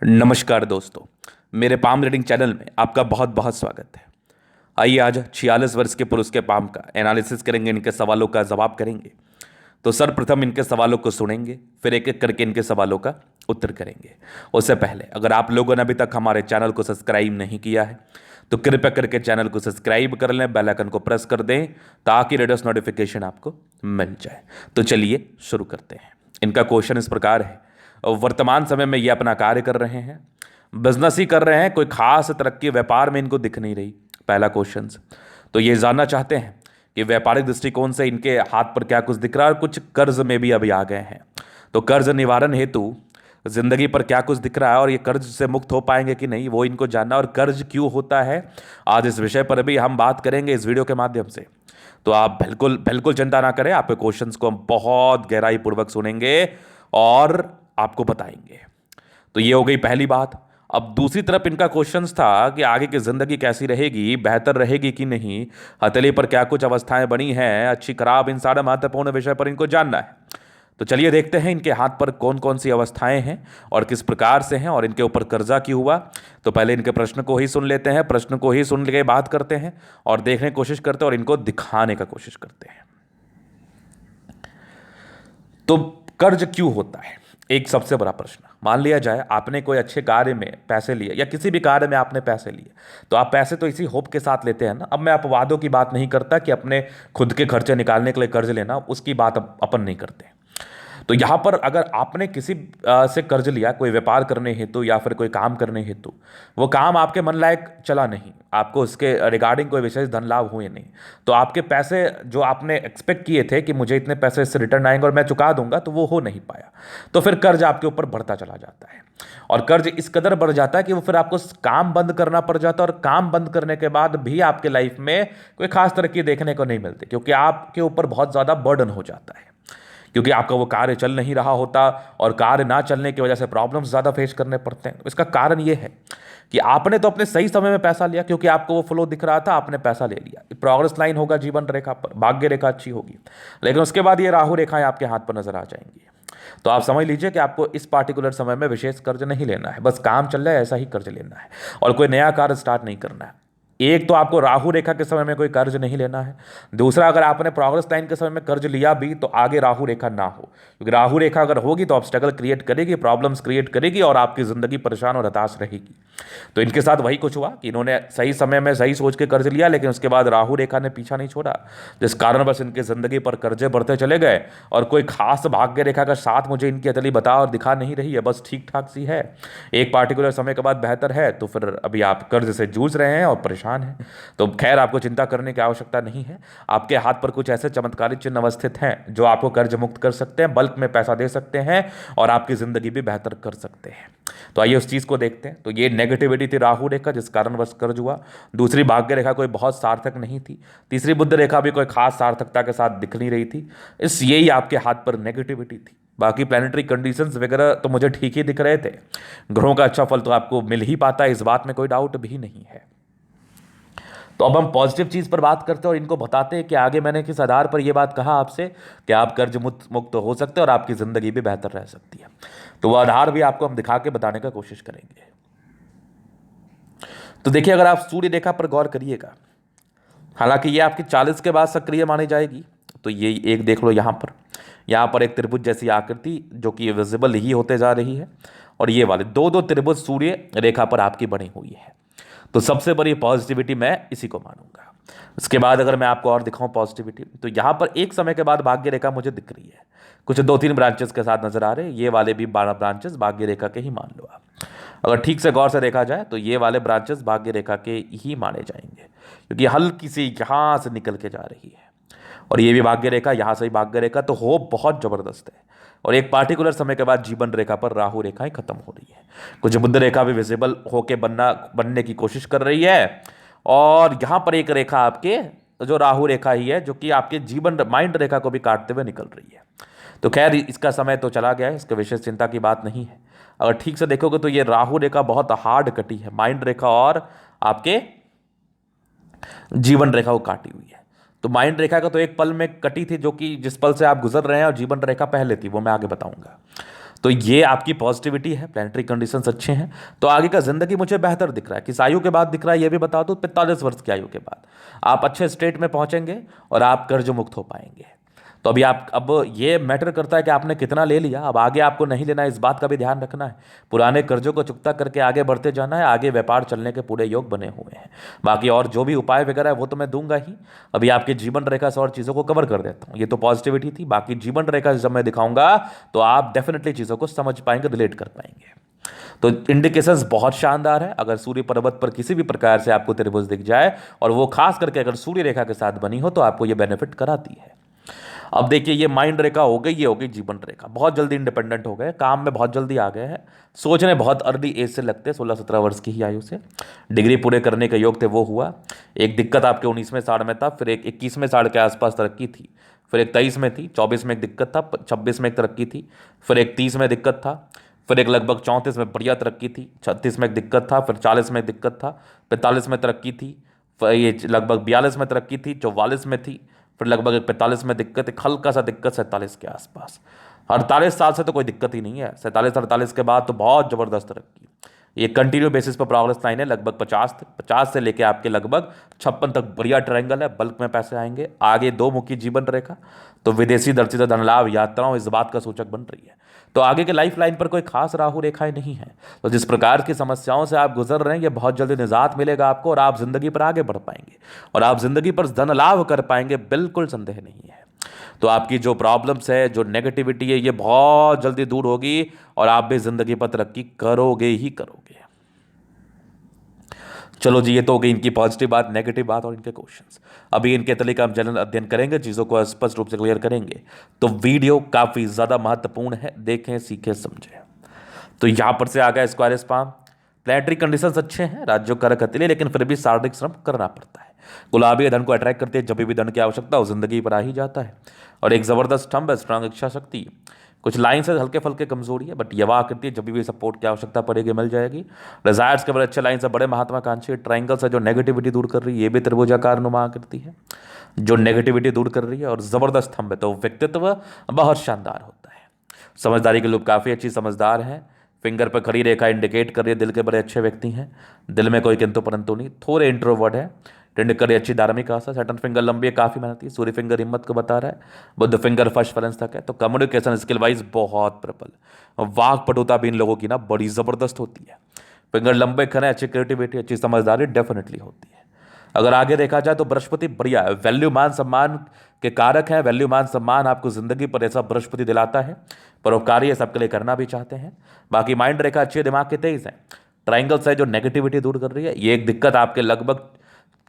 नमस्कार दोस्तों, मेरे पाम रीडिंग चैनल में आपका बहुत बहुत स्वागत है। आइए आज 46 वर्ष के पुरुष के पाम का एनालिसिस करेंगे, इनके सवालों का जवाब करेंगे। तो सर्वप्रथम इनके सवालों को सुनेंगे, फिर एक एक करके इनके सवालों का उत्तर करेंगे। उससे पहले अगर आप लोगों ने अभी तक हमारे चैनल को सब्सक्राइब नहीं किया है तो कृपया करके चैनल को सब्सक्राइब कर लें, बेल आइकन को प्रेस कर दें ताकि लेटेस्ट नोटिफिकेशन आपको मिल जाए। तो चलिए शुरू करते हैं। इनका क्वेश्चन इस प्रकार है, वर्तमान समय में ये अपना कार्य कर रहे हैं, बिजनेस ही कर रहे हैं, कोई खास तरक्की व्यापार में इनको दिख नहीं रही। पहला क्वेश्चन। तो ये जानना चाहते हैं कि व्यापारिक दृष्टिकोण से इनके हाथ पर क्या कुछ दिख रहा है, और कुछ कर्ज में भी अभी आ गए हैं। तो कर्ज निवारण हेतु जिंदगी पर क्या कुछ दिख रहा है और ये कर्ज से मुक्त हो पाएंगे कि नहीं, वो इनको जानना, और कर्ज क्यों होता है आज इस विषय पर भी हम बात करेंगे इस वीडियो के माध्यम से। तो आप बिल्कुल बिल्कुल चिंता ना करें, आपके क्वेश्चंस को हम बहुत गहराई पूर्वक सुनेंगे और आपको बताएंगे। तो ये हो गई पहली बात। अब दूसरी तरफ इनका क्वेश्चन था कि आगे की जिंदगी कैसी रहेगी, बेहतर रहेगी कि नहीं, हथेली पर क्या कुछ अवस्थाएं बनी हैं, अच्छी खराब, इन सारे महत्वपूर्ण विषय पर इनको जानना है। तो चलिए देखते हैं इनके हाथ पर कौन कौन सी अवस्थाएं हैं और किस प्रकार से हैं और इनके ऊपर कर्जा क्यों हुआ। तो पहले इनके प्रश्न को ही सुन लेते हैं, प्रश्न को ही सुन के बात करते हैं और देखने की कोशिश करते हैं और इनको दिखाने का कोशिश करते हैं। तो कर्ज क्यों होता है, एक सबसे बड़ा प्रश्न। मान लिया जाए आपने कोई अच्छे कार्य में पैसे लिए या किसी भी कार्य में आपने पैसे लिए, तो आप पैसे तो इसी होप के साथ लेते हैं ना। अब मैं अपवादों की बात नहीं करता कि अपने खुद के खर्चे निकालने के लिए कर्ज लेना, उसकी बात अपन नहीं करते। तो यहां पर अगर आपने किसी से कर्ज लिया कोई व्यापार करने हेतु या फिर कोई काम करने हेतु, वो काम आपके मन लायक चला नहीं, आपको उसके रिगार्डिंग कोई विशेष धन लाभ हुए नहीं, तो आपके पैसे जो आपने एक्सपेक्ट किए थे कि मुझे इतने पैसे इससे रिटर्न आएंगे और मैं चुका दूंगा, तो वो हो नहीं पाया। तो फिर कर्ज आपके ऊपर बढ़ता चला जाता है और कर्ज इस कदर बढ़ जाता है कि वो फिर आपको काम बंद करना पड़ जाता है, और काम बंद करने के बाद भी आपके लाइफ में कोई खास तरक्की देखने को नहीं मिलती, क्योंकि आपके ऊपर बहुत ज़्यादा बर्डन हो जाता है, क्योंकि आपका वो कार्य चल नहीं रहा होता और कार्य ना चलने की वजह से प्रॉब्लम्स ज़्यादा फेस करने पड़ते हैं। तो इसका कारण ये है कि आपने तो अपने सही समय में पैसा लिया, क्योंकि आपको वो फ्लो दिख रहा था, आपने पैसा ले लिया, प्रोग्रेस लाइन होगा जीवन रेखा पर, भाग्य रेखा अच्छी होगी, लेकिन उसके बाद ये राहु रेखाएं आपके हाथ पर नजर आ जाएंगी। तो आप समझ लीजिए कि आपको इस पार्टिकुलर समय में विशेष कर्ज नहीं लेना है, बस काम चल रहा है ऐसा ही कर्ज लेना है और कोई नया कार्य स्टार्ट नहीं करना है। एक तो आपको राहु रेखा के समय में कोई कर्ज नहीं लेना है, दूसरा अगर आपने प्रोग्रेस लाइन के समय में कर्ज लिया भी तो आगे राहु रेखा ना हो, क्योंकि राहु रेखा अगर होगी तो ऑब्स्टेकल क्रिएट करेगी, प्रॉब्लम्स क्रिएट करेगी और आपकी जिंदगी परेशान और हताश रहेगी। तो इनके साथ वही कुछ हुआ कि इन्होंने सही समय में सही सोच के कर्ज लिया, लेकिन उसके बाद राहु रेखा ने पीछा नहीं छोड़ा, जिस कारणवश इनकी जिंदगी पर कर्जे बढ़ते चले गए और कोई खास भाग्य रेखा का साथ मुझे इनकी अतली बता और दिखा नहीं रही है, बस ठीक ठाक सी है। एक पार्टिकुलर समय के बाद बेहतर है, तो फिर अभी आप कर्ज से जूझ रहे हैं और परेशान हैं। तो खैर आपको चिंता करने की आवश्यकता नहीं है, आपके हाथ पर कुछ ऐसे चमत्कारी चिन्ह अवस्थित हैं जो आपको कर्ज मुक्त कर सकते हैं, बल्क में पैसा दे सकते हैं और आपकी जिंदगी भी बेहतर कर सकते हैं। तो आइए उस चीज को देखते हैं। तो ये नेगेटिविटी थी राहु रेखा, जिस कारणवश कर्ज हुआ। दूसरी भाग्य रेखा कोई बहुत सार्थक नहीं थी। तीसरी बुध रेखा भी कोई खास सार्थकता के साथ दिख नहीं रही थी। इस यही आपके हाथ पर नेगेटिविटी थी। बाकी प्लानिटरी कंडीशंस वगैरह तो मुझे ठीक ही दिख रहे थे। ग्रहों का अच्छा फल तो आपको मिल ही पाता है, इस बात में कोई डाउट भी नहीं है। तो अब हम पॉजिटिव चीज पर बात करते हैं और इनको बताते हैं कि आगे मैंने किस आधार पर यह बात कहा आपसे कि आप कर्ज मुक्त हो सकते हैं और आपकी जिंदगी भी बेहतर रह सकती है। तो वह आधार भी आपको हम दिखा के बताने का कोशिश करेंगे। तो देखिए, अगर आप सूर्य रेखा पर गौर करिएगा, हालांकि ये आपकी 40 के बाद सक्रिय मानी जाएगी। तो ये एक देख लो, यहाँ पर एक त्रिभुज जैसी आकृति जो कि विजिबल ही होते जा रही है, और ये वाले दो दो त्रिभुज सूर्य रेखा पर आपकी बनी हुई है। तो सबसे बड़ी पॉजिटिविटी मैं इसी को मानूंगा। इसके बाद अगर मैं आपको और दिखाऊं पॉजिटिविटी, तो यहाँ पर एक समय के बाद भाग्य रेखा मुझे दिख रही है, कुछ 2-3 ब्रांचेस के साथ नजर आ रहे हैं। ये वाले भी 12 ब्रांचेस भाग्य रेखा के ही मान लो आप। अगर ठीक से गौर से देखा जाए तो ये वाले ब्रांचेस भाग्य रेखा के ही माने जाएंगे, क्योंकि हल्की सी यहाँ से निकल के जा रही है, और ये भी भाग्य रेखा, यहाँ से ही भाग्य रेखा, तो होप बहुत जबरदस्त है। और एक पार्टिकुलर समय के बाद जीवन रेखा पर राहु रेखाएं खत्म हो रही है, कुछ बुध रेखा भी विजिबल होके बनने की कोशिश कर रही है, और यहाँ पर एक रेखा आपके जो राहु रेखा ही है जो कि आपके जीवन माइंड रेखा को भी काटते हुए निकल रही है। तो खैर इसका समय तो चला गया है, इसके विशेष चिंता की बात नहीं है। अगर ठीक से देखोगे तो ये राहु रेखा बहुत हार्ड कटी है, माइंड रेखा और आपके जीवन रेखा को काटी हुई है। तो माइंड रेखा का तो एक पल में कटी थी, जो कि जिस पल से आप गुजर रहे हैं, और जीवन रेखा पहले थी, वो मैं आगे बताऊंगा। तो ये आपकी पॉजिटिविटी है, प्लानिटरी कंडीशंस अच्छे हैं। तो आगे का जिंदगी मुझे बेहतर दिख रहा है। किस आयु के बाद दिख रहा है ये भी बता दूं, 45 वर्ष की आयु के बाद आप अच्छे स्टेट में पहुंचेंगे और आप कर्ज मुक्त हो पाएंगे। तो अभी आप, अब ये मैटर करता है कि आपने कितना ले लिया, अब आगे आपको नहीं लेना है, इस बात का भी ध्यान रखना है। पुराने कर्जों को चुकता करके आगे बढ़ते जाना है, आगे व्यापार चलने के पूरे योग बने हुए हैं। बाकी और जो भी उपाय वगैरह है वो तो मैं दूंगा ही। अभी आपकी जीवन रेखा से और चीज़ों को कवर कर देता हूँ। ये तो पॉजिटिविटी थी, बाकी जीवन रेखा से जब मैं दिखाऊंगा तो आप डेफिनेटली चीज़ों को समझ पाएंगे, रिलेट कर पाएंगे। तो इंडिकेशंस बहुत शानदार है। अगर सूर्य पर्वत पर किसी भी प्रकार से आपको त्रिभुज दिख जाए, और वो खास करके अगर सूर्य रेखा के साथ बनी हो, तो आपको ये बेनिफिट कराती है। अब देखिए, ये माइंड रेखा हो गई, ये हो गई जीवन रेखा। बहुत जल्दी इंडिपेंडेंट हो गए, काम में बहुत जल्दी आ गए हैं, सोचने बहुत अर्ली एज से लगते हैं, 16-17 वर्ष की ही आयु से डिग्री पूरे करने के योग थे, वो हुआ। एक दिक्कत आपके 19वें साल में था, फिर एक 21वें साल के आसपास तरक्की थी, फिर एक 23 में थी, 24 में एक दिक्कत था, 26 में एक तरक्की थी, फिर एक 30 में दिक्कत था, फिर एक लगभग 34 में बढ़िया तरक्की थी, 36 में एक दिक्कत था, फिर 40 में एक दिक्कत था, 45 में तरक्की थी, फिर ये लगभग 42 में तरक्की थी, 44 में थी, फिर लगभग 45 में दिक्कत, एक हल्का सा दिक्कत 47 के आसपास। 48 साल से तो कोई दिक्कत ही नहीं है, 47-48 के बाद तो बहुत ज़बरदस्त तरक्की। ये कंटिन्यू बेसिस पर प्रोग्रेस लाइन है, लगभग 50 से लेके आपके लगभग 56 तक बढ़िया ट्रायंगल है, बल्क में पैसे आएंगे। आगे दो मुखी जीवन रेखा, तो विदेशी दर्शित धन लाभ, यात्राओं, इस बात का सूचक बन रही है। तो आगे के लाइफ लाइन पर कोई खास राहु रेखाएं नहीं है। तो जिस प्रकार की समस्याओं से आप गुजर रहे हैं, ये बहुत जल्दी निजात मिलेगा आपको, और आप जिंदगी पर आगे बढ़ पाएंगे, और आप जिंदगी पर धन लाभ कर पाएंगे, बिल्कुल संदेह नहीं है। तो आपकी जो प्रॉब्लम्स है, जो नेगेटिविटी है, ये बहुत जल्दी दूर होगी, और आप भी जिंदगी पर तरक्की करोगे ही करोगे। चलो जी, ये तो हो गई इनकी पॉजिटिव बात, नेगेटिव बात और इनके क्वेश्चंस। अभी इनके तले का हम जनरल अध्ययन करेंगे, चीज़ों को स्पष्ट रूप से क्लियर करेंगे। तो वीडियो काफ़ी ज़्यादा महत्वपूर्ण है, देखें, सीखें, समझें। तो यहाँ पर से आ गया स्क्वायर स्पाम। प्लेनेटरी कंडीशंस अच्छे हैं, राज्यों का रखते, लेकिन फिर भी शारीरिक श्रम करना पड़ता है। गुलाबी धन को अट्रैक्ट करती है, जब भी धन की आवश्यकता हो जिंदगी पर आ ही जाता है। और एक ज़बरदस्त स्तंभ है, स्ट्रांग इच्छा शक्ति। कुछ लाइन से हल्के फल्के कमजोरी है, बट यवा आकृति है, जब भी सपोर्ट की आवश्यकता पड़ेगी मिल जाएगी। डिजायर्स के बड़े अच्छे लाइन से, बड़े महात्माकांक्षी। ट्राइंगल्स है जो नेगेटिविटी दूर कर रही है, ये भी त्रिभुजाकार नुमा आकृति है जो नेगेटिविटी दूर कर रही है। और जबरदस्त स्तंभ है, तो व्यक्तित्व बहुत शानदार होता है। समझदारी के लोग काफ़ी अच्छी समझदार हैं। फिंगर पर खड़ी रेखा इंडिकेट कर रही है दिल के बड़े अच्छे व्यक्ति हैं, दिल में कोई किंतु परंतु नहीं, थोड़े इंट्रोवर्ड है। टेंड करी अच्छी धार्मिक आस्था। सैटर्न फिंगर लंबी है, काफ़ी मेहनती है। सूर्य फिंगर हिम्मत को बता रहा है। बुद्ध फिंगर फर्स्ट बैलेंस तक है। तो कम्युनिकेशन स्किल वाइज बहुत प्रबल। वाक पटुता भी इन लोगों की ना बड़ी ज़बरदस्त होती है। फिंगर लंबे खड़े, अच्छी क्रिएटिविटी, अच्छी समझदारी डेफिनेटली होती है। अगर आगे देखा जाए तो बृहस्पति बढ़िया है, वैल्यू मान सम्मान के कारक है। वैल्यू मान सम्मान आपको जिंदगी पर ऐसा बृहस्पति दिलाता है, परोपकारी है, सबके लिए करना भी चाहते हैं। बाकी माइंड रेखा अच्छी, दिमाग के तेज है। ट्राइंगल्स है जो नेगेटिविटी दूर कर रही है। ये एक दिक्कत आपके लगभग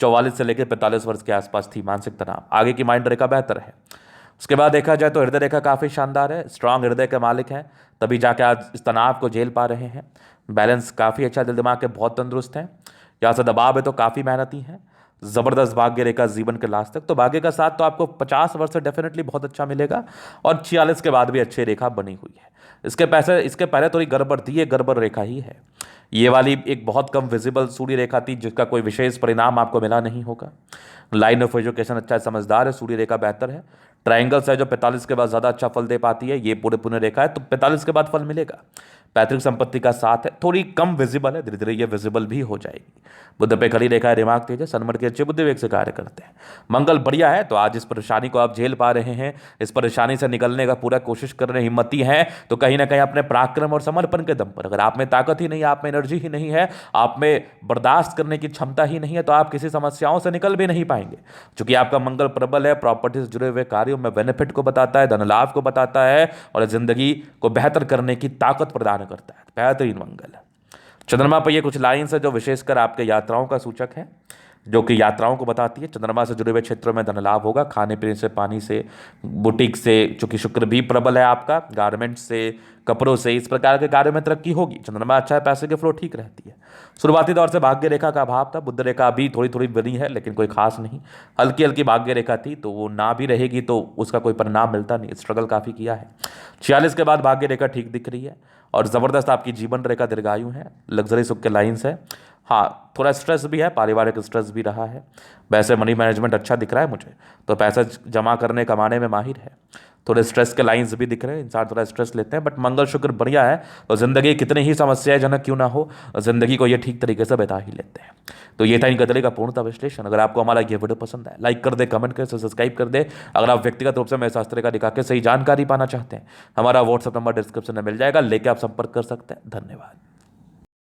44 से लेकर 45 वर्ष के आसपास थी, मानसिक तनाव। आगे की माइंड रेखा बेहतर है। उसके बाद देखा जाए तो हृदय रेखा काफ़ी शानदार है, स्ट्रांग हृदय के मालिक हैं, तभी जाके आज इस तनाव को झेल पा रहे हैं। बैलेंस काफ़ी अच्छा, दिल दिमाग के बहुत तंदुरुस्त हैं। यहाँ से दबाव है तो काफ़ी मेहनती हैं। ज़बरदस्त भाग्य रेखा जीवन के लास्ट तक। तो भाग्य का साथ तो आपको 50 वर्ष से डेफिनेटली बहुत अच्छा मिलेगा, और 46 के बाद भी अच्छी रेखा बनी हुई है। इसके पहले थोड़ी गड़बड़ थी, ये गड़बड़ रेखा ही है। ये वाली एक बहुत कम विजिबल सूर्य रेखा थी, जिसका कोई विशेष परिणाम आपको मिला नहीं होगा। लाइन ऑफ एजुकेशन अच्छा है, समझदार है, सूर्य रेखा बेहतर है। ट्राइंगल्स है जो 45 के बाद ज़्यादा अच्छा फल दे पाती है, ये पूरे पुण्य रेखा है, तो 45 के बाद फल मिलेगा। पैतृक संपत्ति का साथ है, थोड़ी कम विजिबल है, धीरे धीरे ये विजिबल भी हो जाएगी। बुद्ध पे खड़ी रेखा है, दिमाग तेज है, सन्मट के अच्छे बुद्धि वेग से कार्य करते हैं। मंगल बढ़िया है, तो आज इस परेशानी को आप झेल पा रहे हैं, इस परेशानी से निकलने का पूरा कोशिश कर रहे हैं, हिम्मती हैं, तो कहीं ना कहीं अपने पराक्रम और समर्पण के दम पर, अगर आप में ताकत ही नहीं है, आप में एनर्जी ही नहीं है, आप में बर्दाश्त करने की क्षमता ही नहीं है, तो आप किसी समस्याओं से निकल भी नहीं पाएंगे। क्योंकि आपका मंगल प्रबल है, प्रॉपर्टी से जुड़े हुए कार्यों में बेनिफिट को बताता है, धन लाभ को बताता है, और जिंदगी को बेहतर करने की ताकत प्रदान करता है। बेहतरीन मंगल। चंद्रमा पर ये कुछ लाइन्स है जो विशेषकर आपके यात्राओं का सूचक है, जो कि यात्राओं को बताती है। चंद्रमा से जुड़े हुए क्षेत्रों में धन लाभ होगा, खाने पीने से, पानी से, बुटीक से, चूंकि शुक्र भी प्रबल है आपका, गारमेंट से, कपड़ों से, इस प्रकार के कार्यों में तरक्की होगी। चंद्रमा अच्छा है, पैसे की फ्लो ठीक रहती है। शुरुआती दौर से भाग्य रेखा का अभाव था, बुद्ध रेखा अभी थोड़ी थोड़ी बनी है, लेकिन कोई खास नहीं। हल्की हल्की भाग्य रेखा थी, तो वो ना भी रहेगी तो उसका कोई परिणाम मिलता नहीं, स्ट्रगल काफ़ी किया है। 46 के बाद भाग्य रेखा ठीक दिख रही है, और ज़बरदस्त आपकी जीवन रेखा दीर्घायु है, लग्जरी सुख के लाइन्स है। हाँ, थोड़ा स्ट्रेस भी है, पारिवारिक स्ट्रेस भी रहा है। वैसे मनी मैनेजमेंट अच्छा दिख रहा है मुझे, तो पैसा जमा करने कमाने में माहिर है। थोड़े स्ट्रेस के लाइंस भी दिख रहे हैं, इंसान थोड़ा स्ट्रेस लेते हैं, बट मंगल शुक्र बढ़िया है और ज़िंदगी कितनी ही समस्याजनक क्यों ना हो, ज़िंदगी को ये ठीक तरीके से बिता ही लेते हैं। तो ये था इन गदले का पूर्णतः विश्लेषण। अगर आपको हमारा ये वीडियो पसंद है, लाइक कर दे, कमेंट कर, सब्सक्राइब कर दे। अगर आप व्यक्तिगत रूप से मेरे शास्त्र का दिखा के सही जानकारी पाना चाहते हैं, हमारा व्हाट्सअप नंबर डिस्क्रिप्शन में मिल जाएगा, लेके आप संपर्क कर सकते हैं। धन्यवाद।